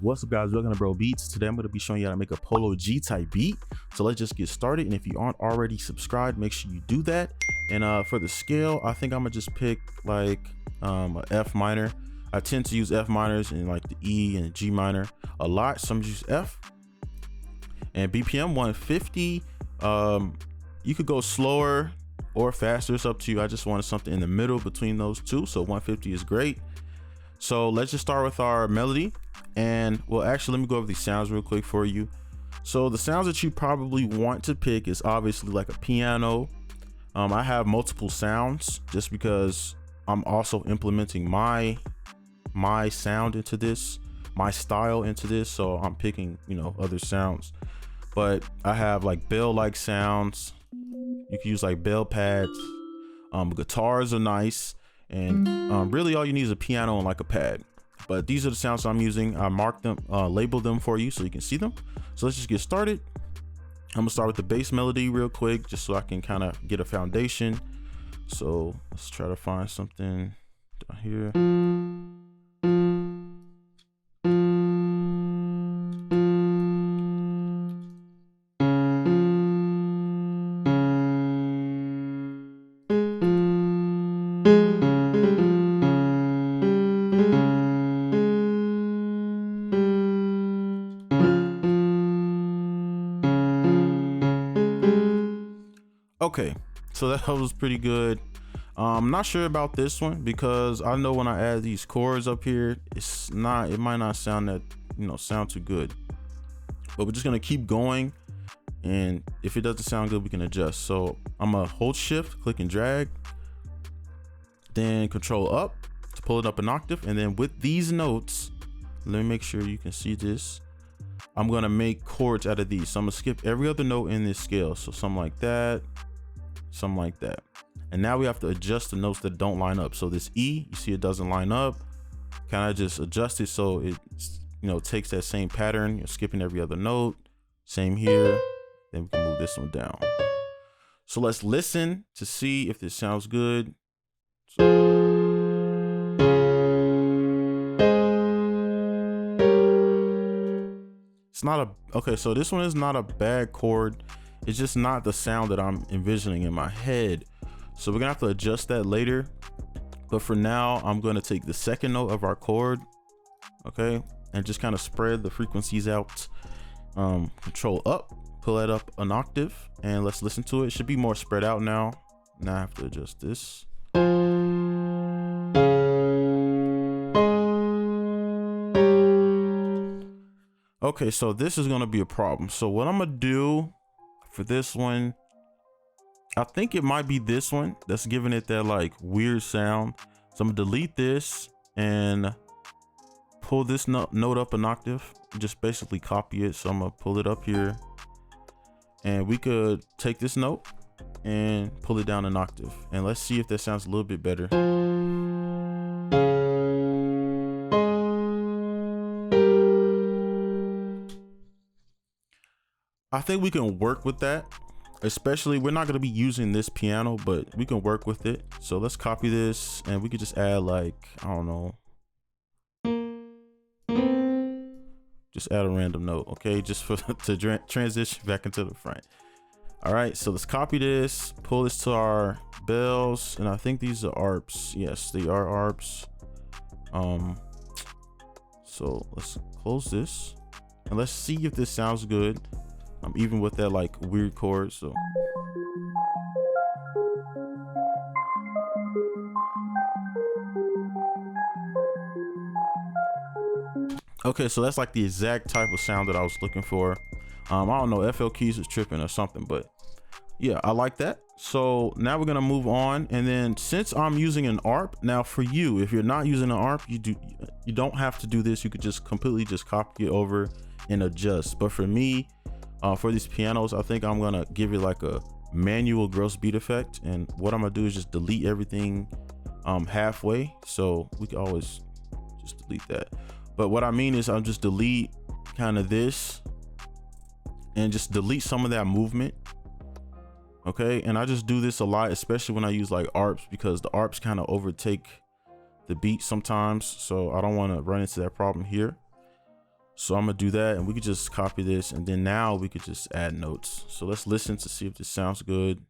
What's up, guys? Welcome to Bro Beats. Today I'm going to be showing you how to make a Polo G type beat. So let's just get started. And if you aren't already subscribed, make sure you do that. And for the scale, I think I'm gonna just pick like a F minor. I tend to use F minors and like the E and G minor a lot. Some use F. And BPM 150. You could go slower or faster, it's up to you. I just wanted something in the middle between those two, so 150 is great. So let's just start with our melody. And well, actually, let me go over these sounds real quick for you. So the sounds that you probably want to pick is obviously like a piano. I have multiple sounds just because I'm also implementing my sound into this, my style into this. So I'm picking, other sounds, but I have like bell-like sounds. You can use like bell pads. Guitars are nice. And really all you need is a piano and like a pad. But these are the sounds I'm using. I marked them, labeled them for you so you can see them. So let's just get started. I'm gonna start with the bass melody real quick, just so I can kind of get a foundation. So let's try to find something down here. Okay, so that was pretty good. I'm not sure about this one because I know when I add these chords up here, it might not sound that, sound too good. But we're just gonna keep going, and if it doesn't sound good, we can adjust. So I'm gonna hold shift, click and drag, then control up to pull it up an octave. And then with these notes, let me make sure you can see this. I'm gonna make chords out of these. So I'm gonna skip every other note in this scale. So something like that, something like that. And now we have to adjust the notes that don't line up. So this E, you see it doesn't line up. Kind of just adjust it so it takes that same pattern. You're skipping every other note. Same here. Then we can move this one down. So let's listen to see if this sounds good. It's not a, okay, so this one is not a bad chord. It's just not the sound that I'm envisioning in my head. So we're gonna have to adjust that later. But for now, I'm gonna take the second note of our chord, okay, and just kind of spread the frequencies out. Control up, pull that up an octave, and let's listen to it. It should be more spread out now. Now I have to adjust this. Okay, so this is gonna be a problem. So what I'm gonna do for this one, I think it might be this one that's giving it that like weird sound. So I'm gonna delete this and pull this note up an octave, just basically copy it. So I'm gonna pull it up here, and we could take this note and pull it down an octave, and let's see if that sounds a little bit better. I think we can work with that. Especially, we're not going to be using this piano, but we can work with it. So let's copy this, and we could just add like, I don't know, just add a random note, okay, just for to transition back into the front. All right, so let's copy this, pull this to our bells, and I think these are arps. Yes, they are arps. So let's close this, and let's see if this sounds good. Even with that like weird chord. So okay, so that's like the exact type of sound that I was looking for. I don't know, FL keys is tripping or something, but yeah, I like that. So now we're gonna move on, and then since I'm using an ARP, now for you, if you're not using an ARP, you don't have to do this. You could just completely just copy it over and adjust. But for me, for these pianos, I think I'm gonna give it like a manual gross beat effect, and what I'm gonna do is just delete everything halfway, so we can always just delete that. But what I mean is I'll just delete kind of this and just delete some of that movement, okay? And I just do this a lot, especially when I use like ARPs, because the ARPs kind of overtake the beat sometimes, so I don't want to run into that problem here. So I'm gonna do that, and we could just copy this, and then now we could just add notes. So let's listen to see if this sounds good.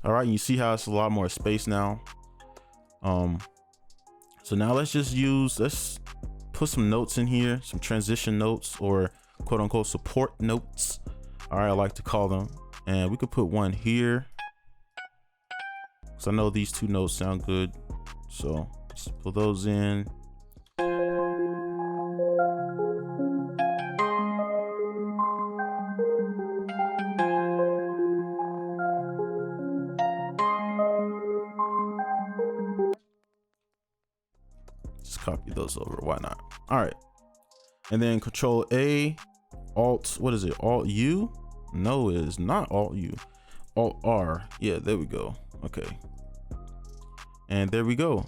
All right, you see how it's a lot more space now. So now let's put some notes in here, some transition notes, or quote unquote support notes. All right, I like to call them. And we could put one here, so I know these two notes sound good. So let's put those in. Just copy those over, why not? All right, and then Control A, Alt, what is it? Alt U? No, it is not Alt U. Alt R. Yeah, there we go. Okay. And there we go.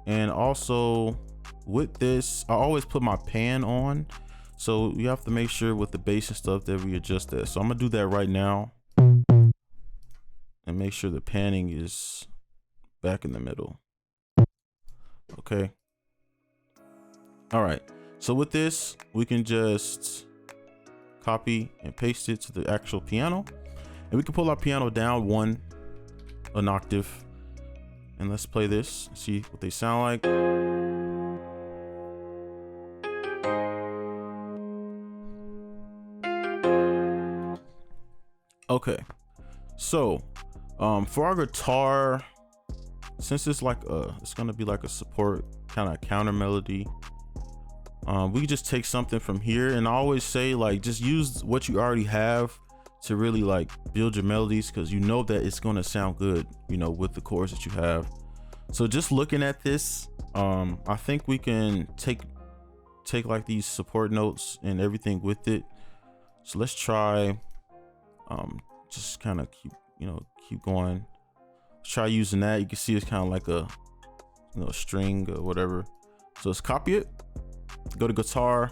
And also with this, I always put my pan on. So you have to make sure with the bass and stuff that we adjust that. So I'm gonna do that right now. And make sure the panning is back in the middle. Okay. All right. So with this, we can just copy and paste it to the actual piano. And we can pull our piano down an octave. And let's play this, see what they sound like. Okay, so for our guitar, since it's like it's gonna be like a support kind of counter melody, we can just take something from here. And I always say, like, just use what you already have to really like build your melodies, because you know that it's going to sound good, you know, with the chords that you have. So just looking at this, I think we can take like these support notes and everything with it. So let's try just kind of keep going. Let's try using that. You can see it's kind of like a string or whatever. So let's copy it, go to guitar,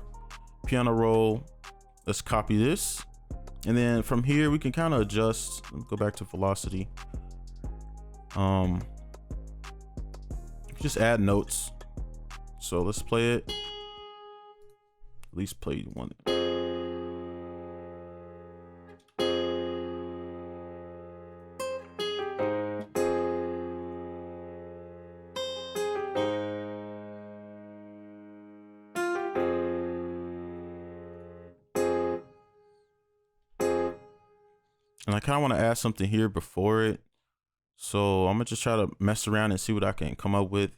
piano roll, let's copy this. And then from here, we can kind of adjust, go back to velocity. Just add notes. So let's play it. At least play one. And I kind of want to add something here before it. So I'm gonna just try to mess around and see what I can come up with.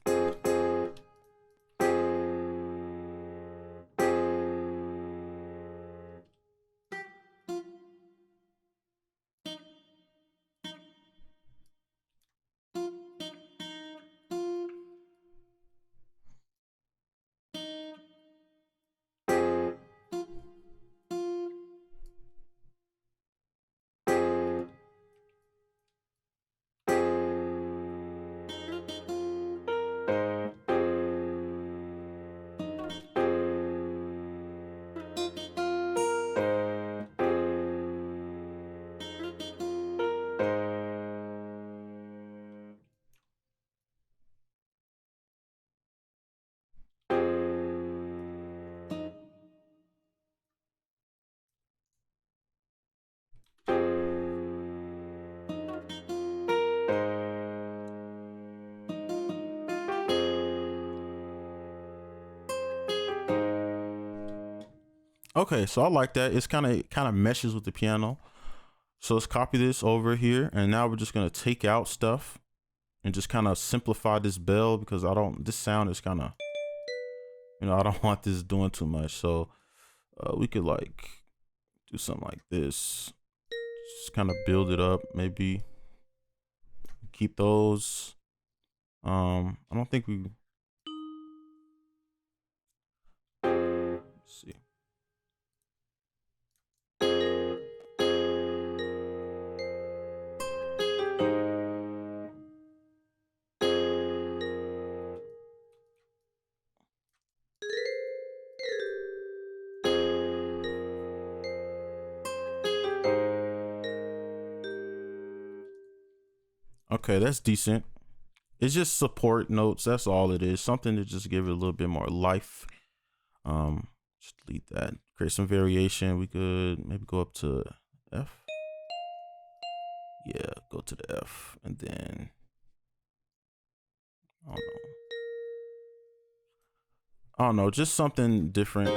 Okay, so I like that. It's kind of meshes with the piano. So let's copy this over here, and now we're just gonna take out stuff and just kind of simplify this bell, because this sound is kind of, I don't want this doing too much. So we could like do something like this, just kind of build it up. Maybe keep those. I don't think we. Let's see. Okay, that's decent. It's just support notes. That's all it is. Something to just give it a little bit more life. Just delete that. Create some variation. We could maybe go up to F. Yeah, go to the F, and then I don't know, just something different.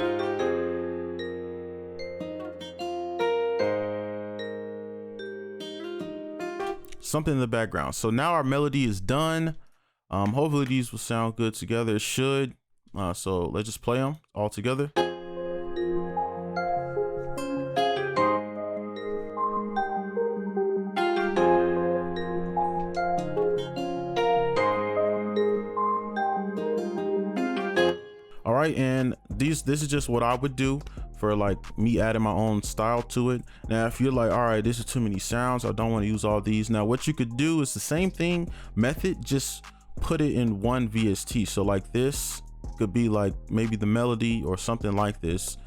Something in the background. So now our melody is done. Hopefully these will sound good together. It should. So let's just play them all together. All right, and this is just what I would do for like me adding my own style to it. Now, if you're like, all right, this is too many sounds, I don't want to use all these. Now, what you could do is the same thing method, just put it in one VST. So like this could be like maybe the melody or something like this.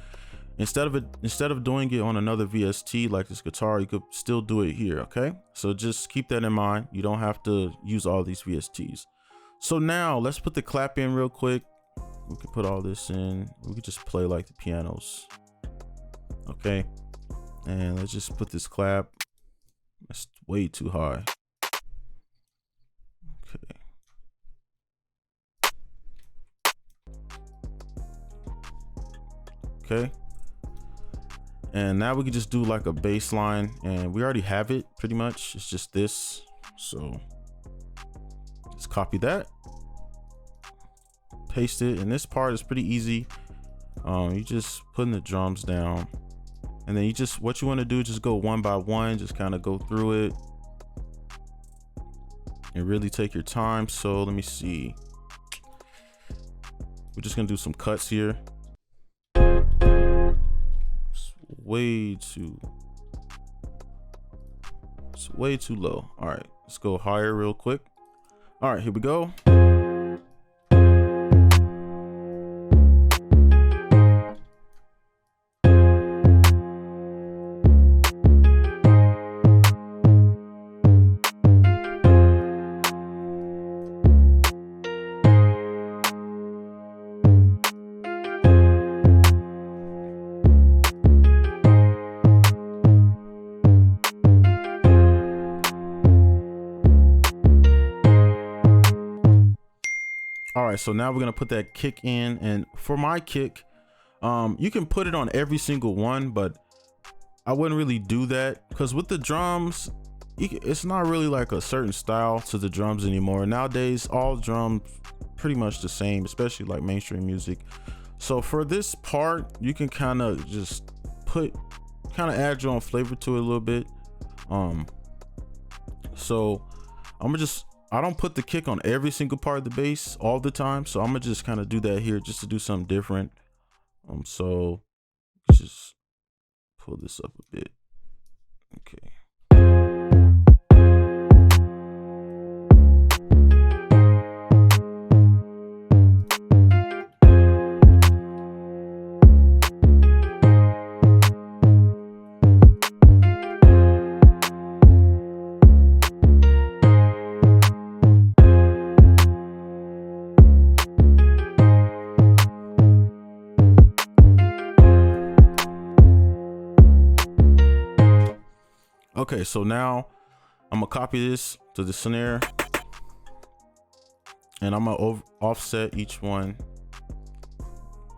Instead of doing it on another VST like this guitar, you could still do it here. Okay, so just keep that in mind. You don't have to use all these VSTs. So now let's put the clap in real quick. We could put all this in. We could just play like the pianos. Okay, and let's just put this clap. That's way too high. Okay, and now we can just do like a bass line, and we already have it pretty much. It's just this, so let's copy that, paste it, and this part is pretty easy. You just putting the drums down, and then what you want to do, just go one by one, just kind of go through it and really take your time. So let me see, we're just gonna do some cuts here. It's way too low. All right, let's go higher real quick. All right, here we go. All right, so now we're gonna put that kick in, and for my kick, you can put it on every single one, but I wouldn't really do that because with the drums, it's not really like a certain style to the drums anymore. Nowadays, all drums pretty much the same, especially like mainstream music. So for this part, you can kind of just add your own flavor to it a little bit. So I don't put the kick on every single part of the bass all the time, so I'm gonna just kind of do that here just to do something different. So let's just pull this up a bit. Okay. Okay, so now I'm gonna copy this to the snare, and I'm gonna offset each one.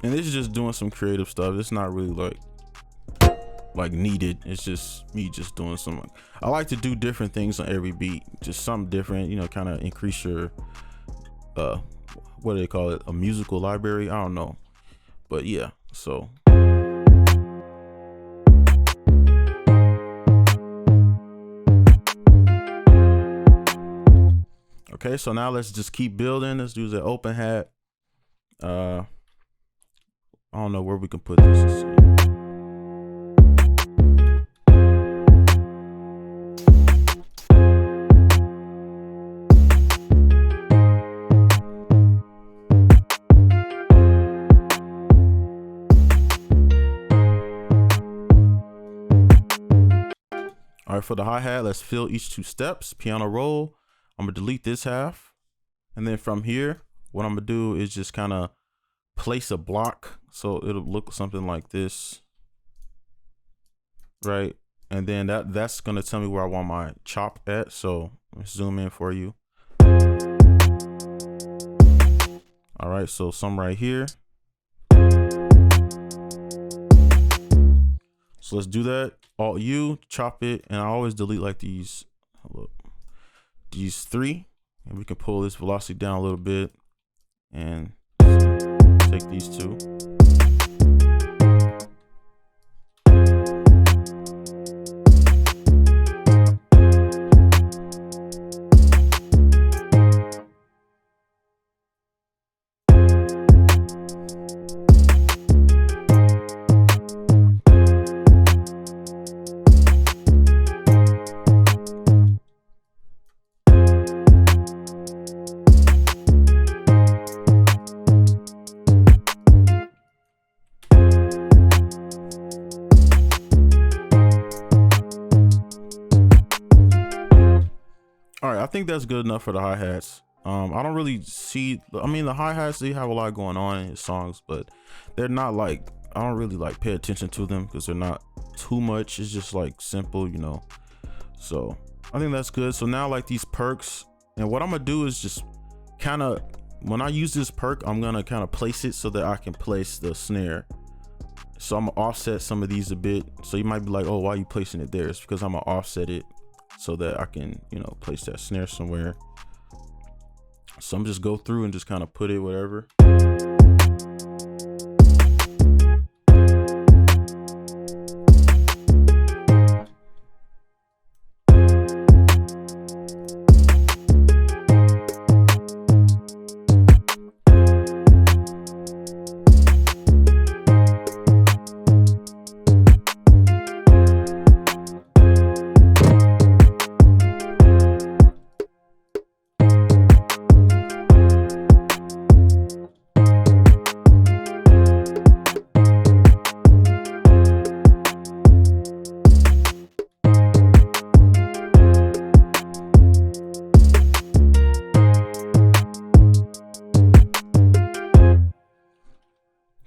And this is just doing some creative stuff. It's not really like needed. It's just me just doing some. I like to do different things on every beat, just something different, you know, kind of increase your what do they call it, a musical library? I don't know, but yeah. So okay, so now let's just keep building. Let's do the open hat. I don't know where we can put this. Let's see. All right, for the hi-hat, let's fill each two steps. Piano roll. I'm gonna delete this half. And then from here, what I'm gonna do is just kind of place a block. So it'll look something like this, right? And then that's gonna tell me where I want my chop at. So let's zoom in for you. All right, so some right here. So let's do that. Alt U, chop it, and I always delete like these 3, and we can pull this velocity down a little bit and take these 2. All right, I think that's good enough for the hi-hats. I don't really see, I mean, the hi-hats, they have a lot going on in his songs, but they're not like, I don't really like pay attention to them because they're not too much. It's just like simple, you know. So I think that's good. So now like these perks, and what I'm gonna do is just kind of, when I use this perk, I'm gonna kind of place it so that I can place the snare. So I'm gonna offset some of these a bit. So you might be like, oh, why are you placing it there? It's because I'm gonna offset it so that I can, you know, place that snare somewhere. So I'm just go through and just kind of put it whatever.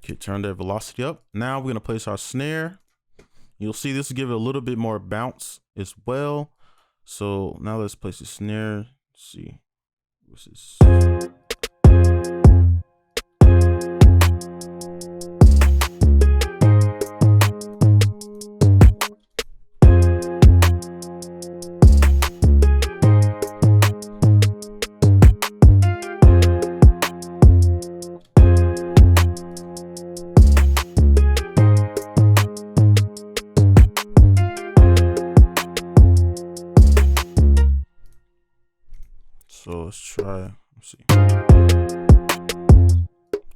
Okay, turn that velocity up. Now we're gonna place our snare. You'll see this will give it a little bit more bounce as well. So now let's place the snare. Let's see, what's this? So let's try, let's see.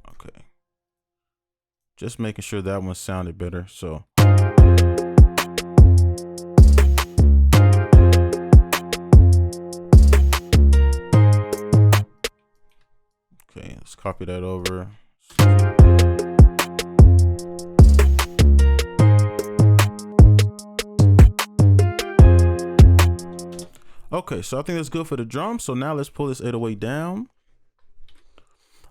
Okay. Just making sure that one sounded better. So. Okay, let's copy that over. Okay, so I think that's good for the drums. So now let's pull this 808 down.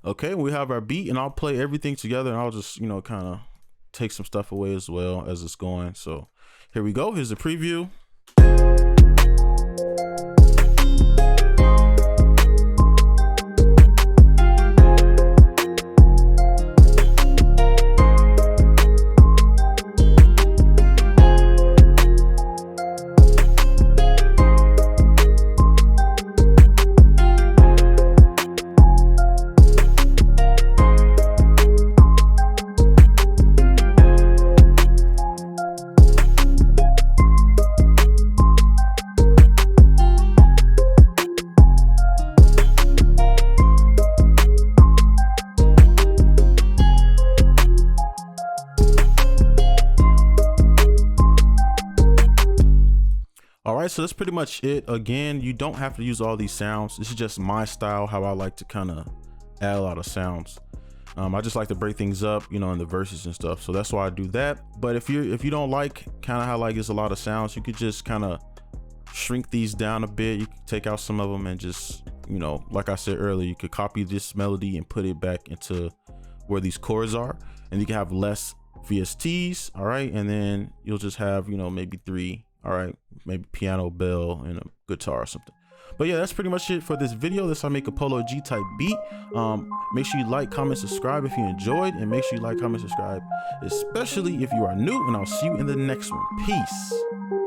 Okay, we have our beat, and I'll play everything together, and I'll just, you know, kind of take some stuff away as well as it's going. So here we go. Here's the preview. All right, so that's pretty much it. Again, you don't have to use all these sounds. This is just my style, how I like to kind of add a lot of sounds. I just like to break things up, you know, in the verses and stuff. So that's why I do that. But if you don't like kind of how like it's a lot of sounds, you could just kind of shrink these down a bit. You can take out some of them and just, you know, like I said earlier, you could copy this melody and put it back into where these chords are, and you can have less VSTs. All right, and then you'll just have, you know, maybe 3, all right, maybe piano, bell, and a guitar or something. But yeah, that's pretty much it for this video. This is how I make a Polo G type beat. Make sure you like, comment, subscribe if you enjoyed, and make sure you like, comment, subscribe, especially if you are new, and I'll see you in the next one. Peace.